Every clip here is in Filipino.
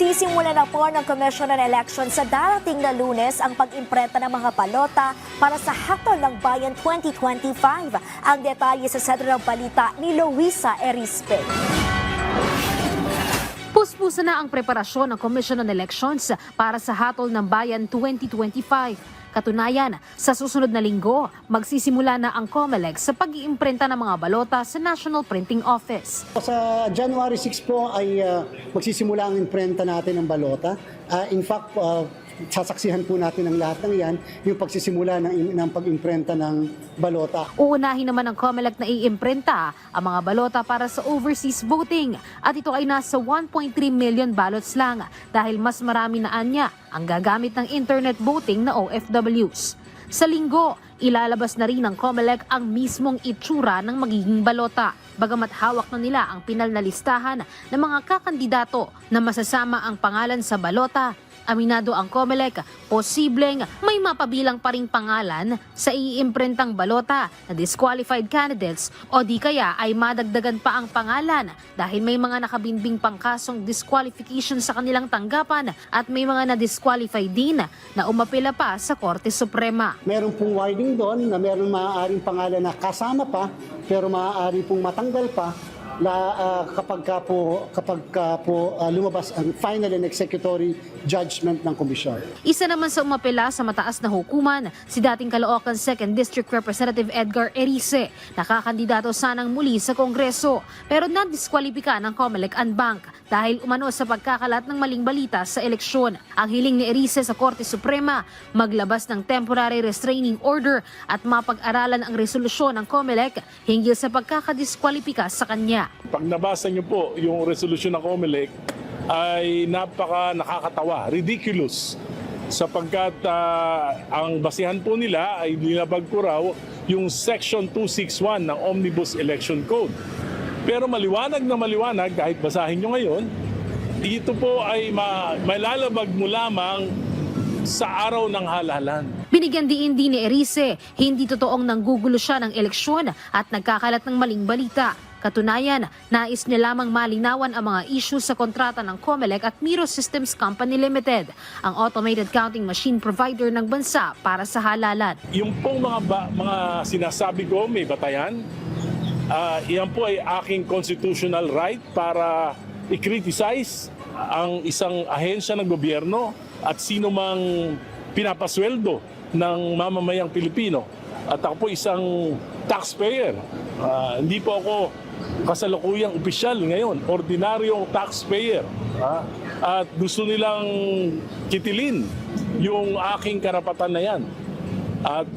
Magsisimula na po ng Commission on Elections sa darating na Lunes ang pag-imprenta ng mga balota para sa Hatol ng Bayan 2025. Ang detalye sa sentro ng balita ni Luisa Erispe. Puspusa na ang preparasyon ng Commission on Elections para sa Hatol ng Bayan 2025. Katunayan, sa susunod na linggo, magsisimula na ang COMELEC sa pag-iimprenta ng mga balota sa National Printing Office. Sa January 6 po ay magsisimula ang imprenta natin ng balota. In fact, sasaksihan po natin ang lahat ng yan, yung pagsisimula ng pag-imprenta ng balota. Uunahin naman ng COMELEC na iimprenta ang mga balota para sa overseas voting at ito ay nasa 1.3 million ballots lang dahil mas marami na anya ang gagamit ng internet voting na OFWs. Sa linggo, ilalabas na rin ng COMELEC ang mismong itsura ng magiging balota. Bagamat hawak na nila ang pinal na listahan ng mga kakandidato na masasama ang pangalan sa balota, aminado ang COMELEC, posibleng may mapabilang pa ring pangalan sa iimprentang balota na disqualified candidates o di kaya ay madagdagan pa ang pangalan dahil may mga nakabinbing pangkasong disqualification sa kanilang tanggapan at may mga na-disqualify din na umapela pa sa Korte Suprema. Meron pong wording doon na meron maaaring pangalan na kasama pa pero maaari pong matanggal pa kapag po lumabas ang final and executory judgment ng komisyon. Isa naman sa umapela sa mataas na hukuman, si dating Caloocan 2nd District Representative Edgar Erice. Nakakandidato sanang muli sa Kongreso pero nadiskwalipika ng COMELEC and Bank dahil umano sa pagkakalat ng maling balita sa eleksyon. Ang hiling ni Erice sa Korte Suprema, maglabas ng temporary restraining order at mapag-aralan ang resolusyon ng COMELEC hinggil sa pagkakadiskwalipika sa kanya. Pag nabasa niyo po yung resolusyon ng COMELEC ay nakakatawa, ridiculous sapagkat ang basihan po nila ay nilabag ko raw yung Section 261 ng Omnibus Election Code. Pero maliwanag na maliwanag, kahit basahin nyo ngayon, ito po ay malalabag mo lamang sa araw ng halalan. Binigyan diin din ni Erice, hindi totoong nanggugulo siya ng eleksyon at nagkakalat ng maling balita. Katunayan, nais niya lamang malinawan ang mga issue sa kontrata ng COMELEC at Miro Systems Company Limited, ang automated counting machine provider ng bansa para sa halalan. Yung pong mga sinasabi ko may batayan, iyan po ay aking constitutional right para i-criticize ang isang ahensya ng gobyerno at sino mang pinapasweldo ng mamamayang Pilipino. At ako po isang taxpayer. Hindi po ako kasalukuyang opisyal ngayon, ordinaryong taxpayer. At gusto nilang kitilin yung aking karapatan na yan. At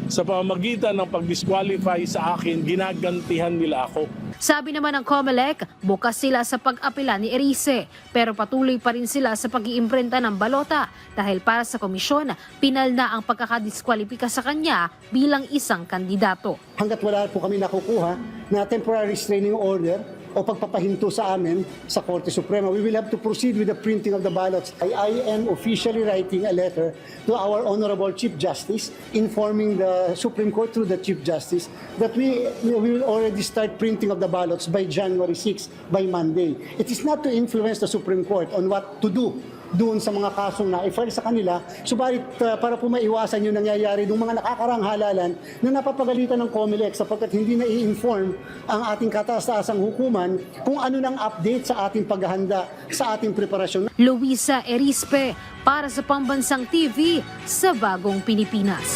sa pamamagitan ng pag-disqualify sa akin, ginagantihan nila ako. Sabi naman ng COMELEC, bukas sila sa pag-apela ni Erice, pero patuloy pa rin sila sa pag-iimprenta ng balota dahil para sa komisyon, pinal na ang pagkakadiskwalipika sa kanya bilang isang kandidato. Hanggat wala po kami nakukuha na temporary restraining order o pagpapahinto sa amin sa Korte Suprema, we will have to proceed with the printing of the ballots. I am officially writing a letter to our Honorable Chief Justice informing the Supreme Court through the Chief Justice that we will already start printing of the ballots by January 6, by Monday. It is not to influence the Supreme Court on what to do doon sa mga kasong na-file sa kanila, subalit para po maiwasan yung nangyayari ng mga nakakarang halalan na napapagalitan ng COMELEC sapagkat hindi na i-inform ang ating kataas-taasang hukuman kung ano ng update sa ating paghahanda sa ating preparasyon. Luisa Erispe para sa Pambansang TV sa Bagong Pilipinas.